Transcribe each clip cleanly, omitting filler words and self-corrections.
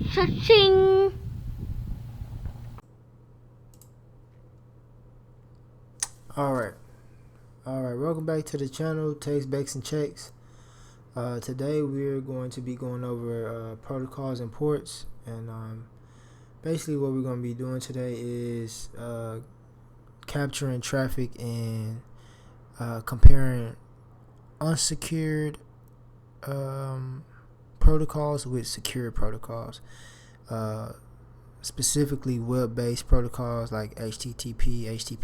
Cha-ching! Alright, welcome back to the channel, Takes, Bakes, and Checks. Today we're going to be going over protocols and ports, and basically what we're going to be doing today is capturing traffic and comparing unsecured protocols with secure protocols, specifically web-based protocols like HTTPS,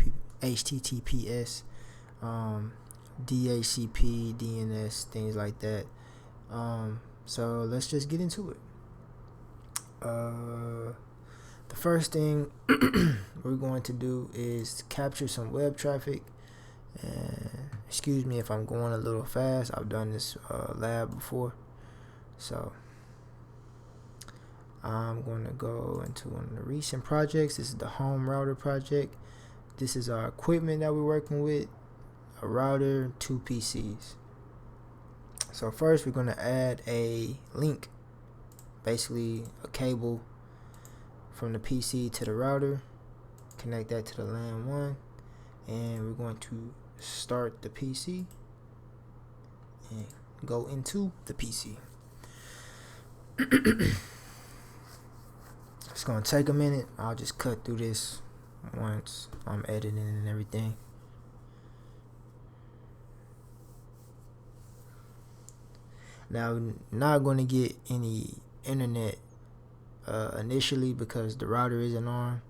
DHCP, DNS, things like that. So let's just get into it. The first thing we're going to do is capture some web traffic. And excuse me if I'm going a little fast. I've done this lab before, so I'm going to go into one of the recent projects. This is the home router project. This is our equipment that we're working with: a router, 2 PCs. So first we're going to add a link, basically a cable from the PC to the router, connect that to the LAN 1, and we're going to start the PC and go into the PC. It's going to take a minute. I'll just cut through this once I'm editing and everything. Now, not going to get any internet initially because the router isn't on,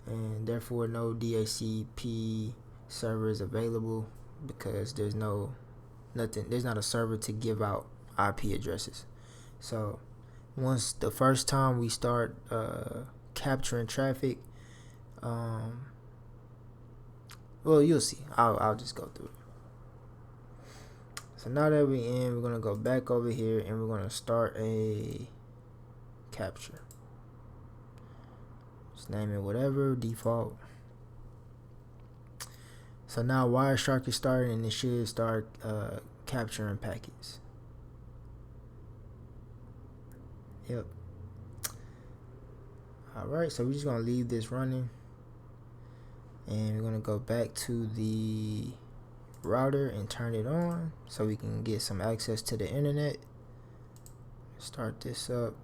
and therefore no DHCP server is available because there's not a server to give out IP addresses. So once the first time we start capturing traffic, well, you'll see. I'll just go through it. So now that we're in, we're gonna go back over here and we're gonna start a capture. Just name it whatever, default. So now Wireshark is starting and it should start capturing packets. Yep. Alright, so we're just gonna leave this running and we're gonna go back to the router and turn it on so we can get some access to the internet. Start this up.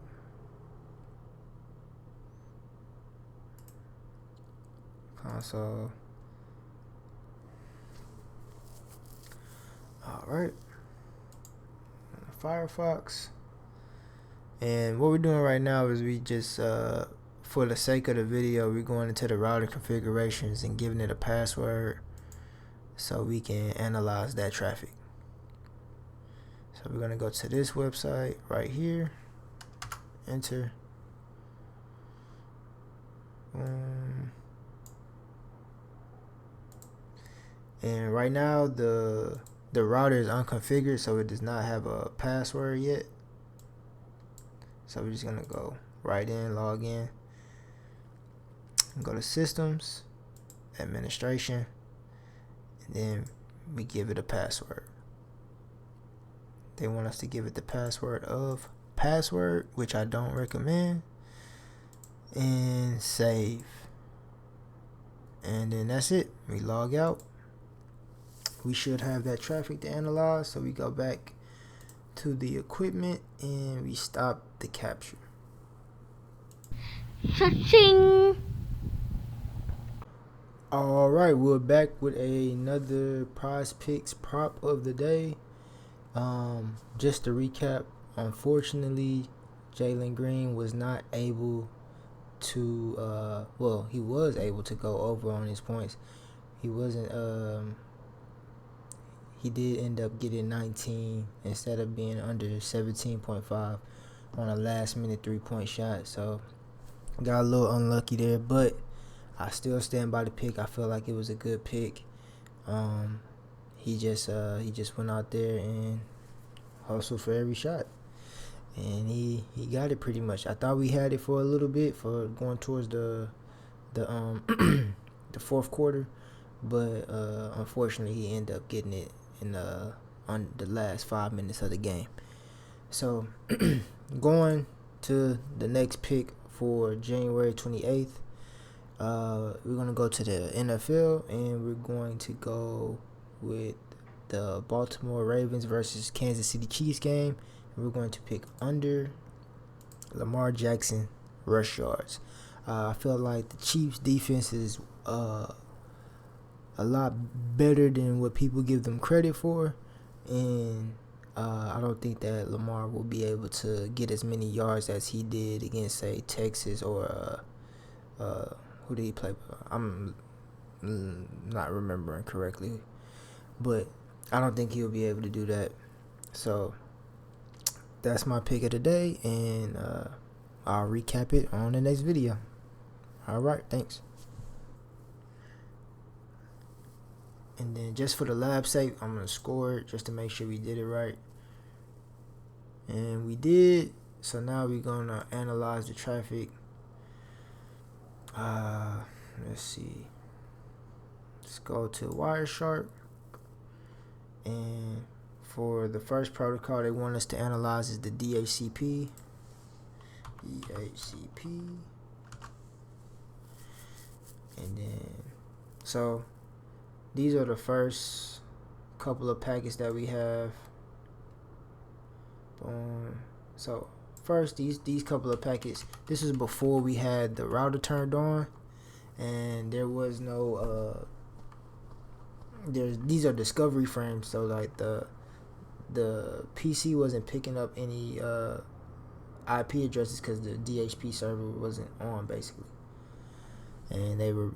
Console. Alright. Firefox. And what we're doing right now is we just for the sake of the video, we're going into the router configurations and giving it a password so we can analyze that traffic. So we're going to go to this website right here, enter, and right now the router is unconfigured, so it does not have a password yet. So we're just going to go right in, log in, go to systems, administration, and then we give it a password. They want us to give it the password of password, which I don't recommend, and save. And then that's it. We log out. We should have that traffic to analyze, so we go back to the equipment and we stop the capture. Cha-ching! Alright, we're back with another Prize Picks prop of the day. Just to recap, unfortunately Jalen Green was not able to well, he was able to go over on his points. He wasn't he did end up getting 19 instead of being under 17.5 on a last minute 3-point shot, so got a little unlucky there, but I still stand by the pick. I feel like it was a good pick. He just went out there and hustled for every shot, and he got it pretty much. I thought we had it for a little bit for going towards the the fourth quarter, but unfortunately he ended up getting it in on the last 5 minutes of the game. So going to the next pick for January 28th. We're going to go to the NFL, and we're going to go with the Baltimore Ravens versus Kansas City Chiefs game. And we're going to pick under Lamar Jackson rush yards. I feel like the Chiefs defense is a lot better than what people give them credit for, and I don't think that Lamar will be able to get as many yards as he did against, say, Texas or who did he play? I'm not remembering correctly, but I don't think he'll be able to do that. So that's my pick of the day, and I'll recap it on the next video. All right, thanks. And then just for the lab sake, I'm going to score it just to make sure we did it right. And we did. So now we're going to analyze the traffic. Let's see. Let's go to Wireshark. And for the first protocol they want us to analyze is the DHCP. And then, so these are the first couple of packets that we have. Boom. So first, these couple of packets. This is before we had the router turned on, and there was no. These are discovery frames. So like the PC wasn't picking up any IP addresses because the DHP server wasn't on, basically. And they were,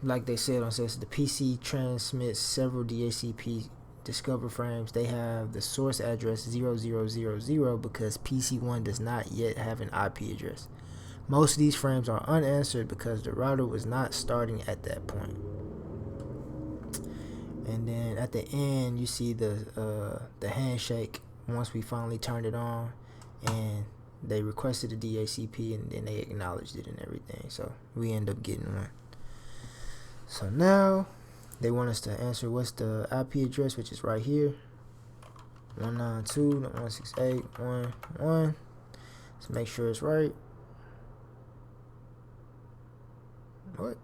like they said on this, the PC transmits several DHCP discover frames. They have the source address 0000 because PC1 does not yet have an IP address. Most of these frames are unanswered because the router was not starting at that point. And then at the end, you see the handshake once we finally turned it on, and they requested a DHCP, and then they acknowledged it and everything. So we end up getting one. So now they want us to answer what's the IP address, which is right here, 192.168.1.1. Let's make sure it's right. What?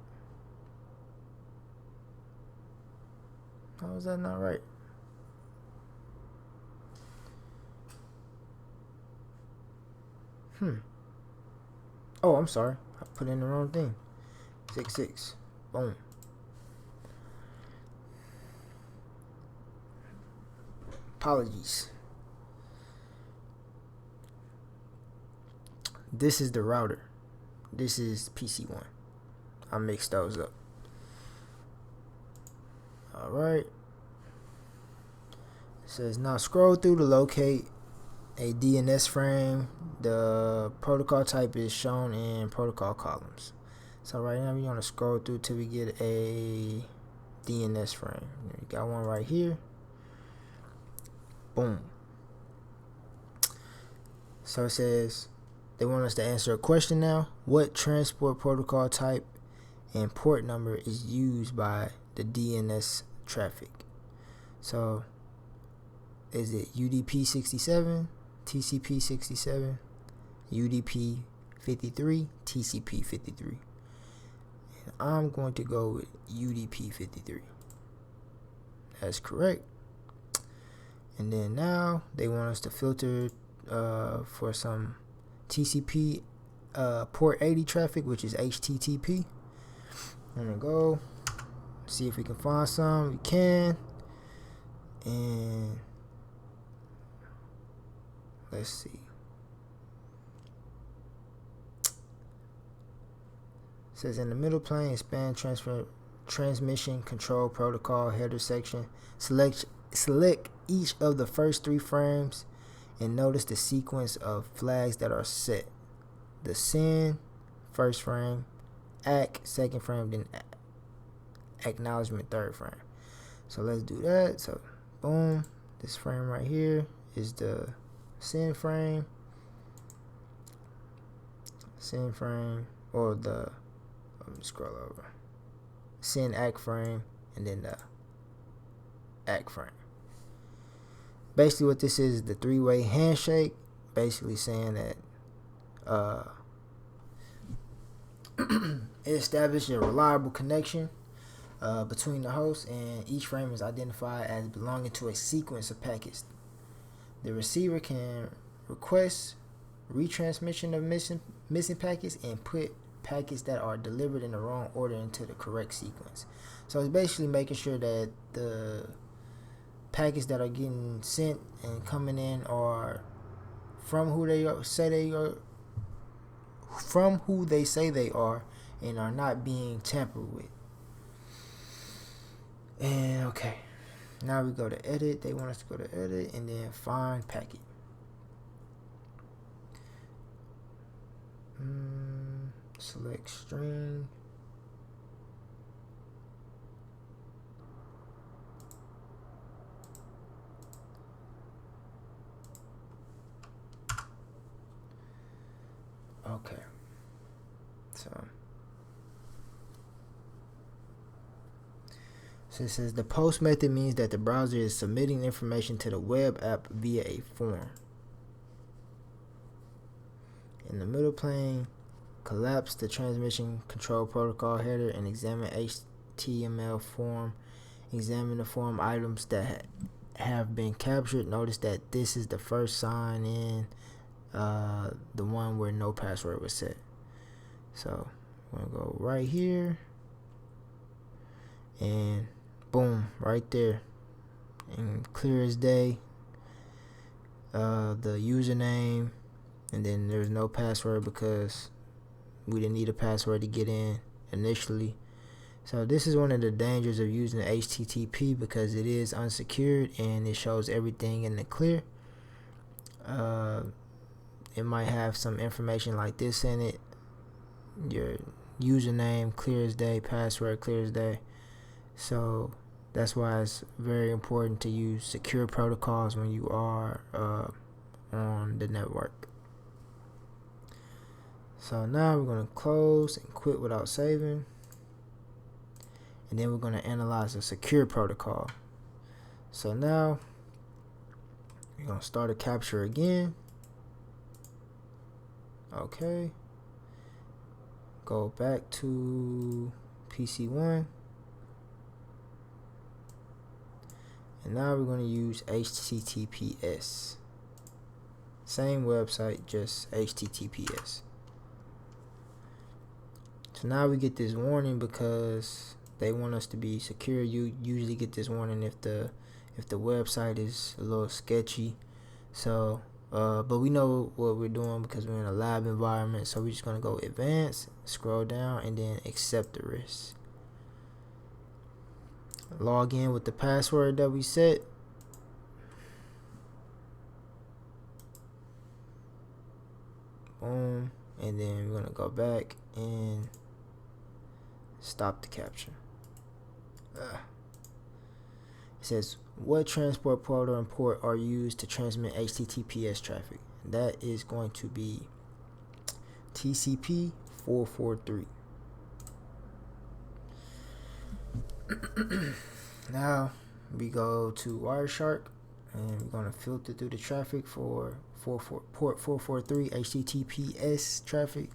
How is that not right? Oh, I'm sorry. I put in the wrong thing. 66. Boom. Apologies. This is the router. This is PC1. I mixed those up. Alright. It says now scroll through to locate a DNS frame. The protocol type is shown in protocol columns. So right now we're going to scroll through till we get a DNS frame. We got one right here. Boom. So it says they want us to answer a question now. What transport protocol type and port number is used by the DNS traffic? So is it UDP 67, TCP 67, UDP 53, TCP 53? And I'm going to go with UDP 53. That's correct. And then now they want us to filter for some TCP port 80 traffic, which is HTTP. I'm gonna go see if we can find some. We can. And let's see. It says in the middle plane, expand transmission control protocol header section. Select each of the first 3 frames and notice the sequence of flags that are set. The send, first frame, ACK, second frame, then acknowledgement, third frame. So let's do that. So boom, this frame right here is the send frame, or the, let me scroll over, send ACK frame, and then the ACK frame. Basically what this is the 3-way handshake basically saying that it establishes a reliable connection between the host, and each frame is identified as belonging to a sequence of packets. The receiver can request retransmission of missing packets and put packets that are delivered in the wrong order into the correct sequence. So it's basically making sure that the packets that are getting sent and coming in are from who they say they are, and are not being tampered with. And okay, now we go to edit. They want us to go to edit and then find packet. Select string. Okay. So it says the post method means that the browser is submitting information to the web app via a form. In the middle plane, collapse the transmission control protocol header and examine HTML form. Examine the form items that have been captured. Notice that this is the first sign in, the one where no password was set. So I'm gonna go right here, and boom, right there, and clear as day, the username, and then there's no password because we didn't need a password to get in initially. So this is one of the dangers of using HTTP, because it is unsecured and it shows everything in the clear. It might have some information like this in it: your username clear as day, password clear as day. So that's why it's very important to use secure protocols when you are on the network. So now we're going to close and quit without saving, and then we're going to analyze a secure protocol. So now we're going to start a capture again. Okay, go back to PC1, and now we're going to use HTTPS. Same website, just HTTPS. So now we get this warning because they want us to be secure. You usually get this warning if the website is a little sketchy. So but we know what we're doing because we're in a lab environment. So we're just gonna go advanced, scroll down, and then accept the risk. Log in with the password that we set. Boom, and then we're gonna go back and stop the capture. It says, what transport protocol and port are used to transmit HTTPS traffic? That is going to be TCP 443. Now we go to Wireshark, and we're going to filter through the traffic for port 443 HTTPS traffic.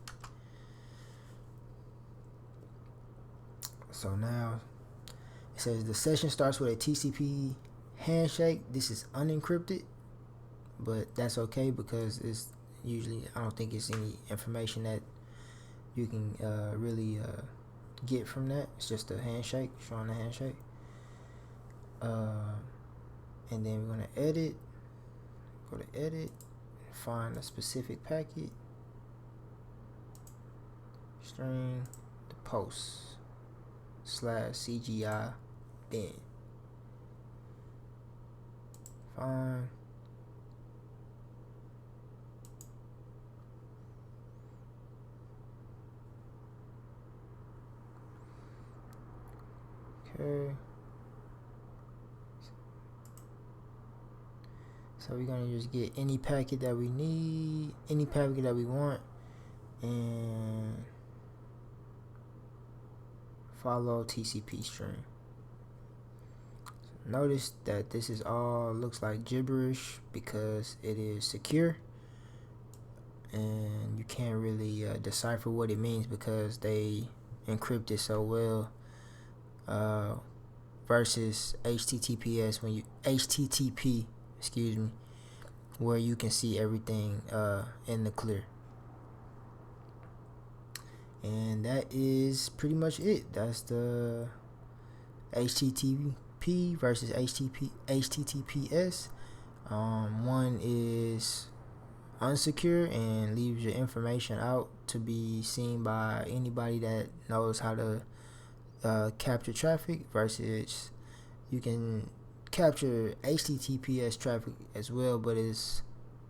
So now it says the session starts with a TCP handshake. This is unencrypted, but that's okay because it's usually, I don't think it's any information that you can really get from that. It's just a handshake, showing a handshake. And then we're going to edit. Go to edit, find a specific packet, string, the post /CGI bin. Fine. Okay. So we're gonna just get any packet that we need, any packet that we want, and follow TCP string. Notice that this is all looks like gibberish because it is secure. and you can't really decipher what it means because they encrypt it so well. Versus HTTPS, when you HTTP, excuse me, where you can see everything in the clear. And that is pretty much it. That's the HTTP versus HTTPS. One is unsecure and leaves your information out to be seen by anybody that knows how to capture traffic, versus you can capture HTTPS traffic as well, but it's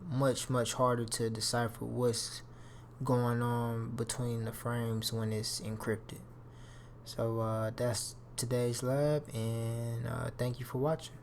much harder to decipher what's going on between the frames when it's encrypted. So that's today's lab, and thank you for watching.